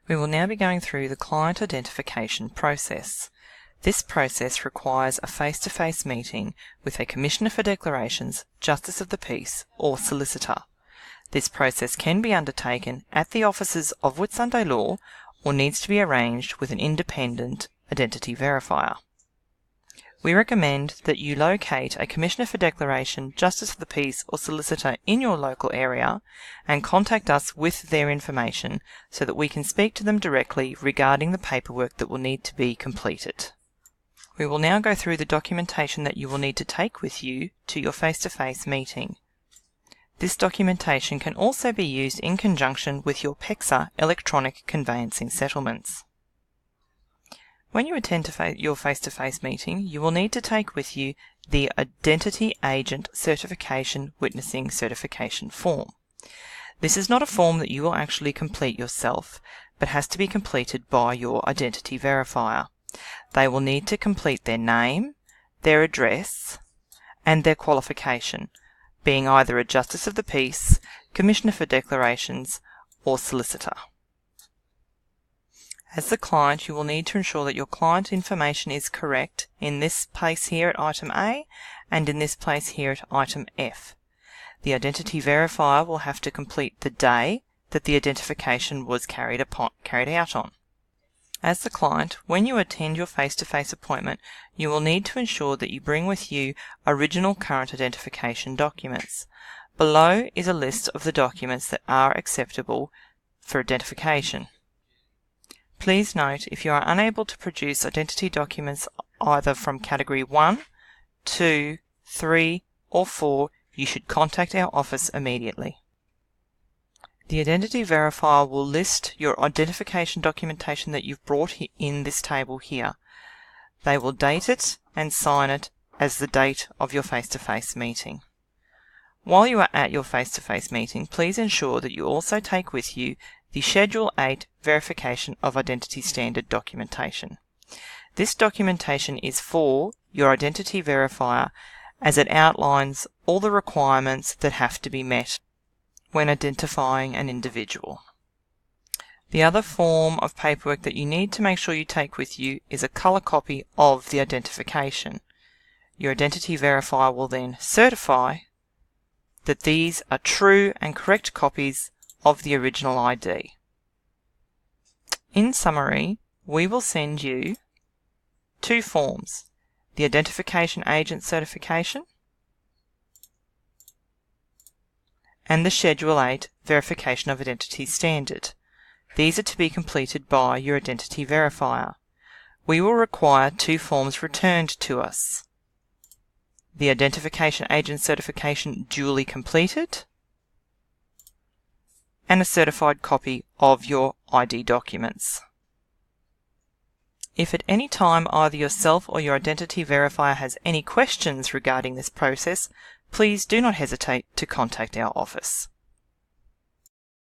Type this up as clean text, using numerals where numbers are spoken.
We will now be going through the client identification process. This process requires a face-to-face meeting with a Commissioner for Declarations, Justice of the Peace, or solicitor. This process can be undertaken at the offices of Whitsunday Law or needs to be arranged with an independent identity verifier. We recommend that you locate a Commissioner for Declaration, Justice of the Peace or solicitor in your local area and contact us with their information so that we can speak to them directly regarding the paperwork that will need to be completed. We will now go through the documentation that you will need to take with you to your face-to-face meeting. This documentation can also be used in conjunction with your PEXA electronic conveyancing settlements. When you attend your face-to-face meeting, you will need to take with you the Identity Agent Certification Witnessing Certification form. This is not a form that you will actually complete yourself, but has to be completed by your identity verifier. They will need to complete their name, their address, and their qualification, being either a Justice of the Peace, Commissioner for Declarations, or solicitor. As the client, you will need to ensure that your client information is correct in this place here at item A and in this place here at item F. The identity verifier will have to complete the day that the identification was carried out on. As the client, when you attend your face-to-face appointment, you will need to ensure that you bring with you original current identification documents. Below is a list of the documents that are acceptable for identification. Please note, if you are unable to produce identity documents either from Category 1, 2, 3 or 4, you should contact our office immediately. The identity verifier will list your identification documentation that you've brought in this table here. They will date it and sign it as the date of your face-to-face meeting. While you are at your face-to-face meeting, please ensure that you also take with you the Schedule 8 Verification of Identity Standard documentation. This documentation is for your identity verifier as it outlines all the requirements that have to be met when identifying an individual. The other form of paperwork that you need to make sure you take with you is a colour copy of the identification. Your identity verifier will then certify that these are true and correct copies of the original ID. In summary, we will send you two forms: the Identification Agent Certification and the Schedule 8 Verification of Identity Standard. These are to be completed by your identity verifier. We will require two forms returned to us: the Identification Agent Certification duly completed and a certified copy of your ID documents. If at any time either yourself or your identity verifier has any questions regarding this process, please do not hesitate to contact our office.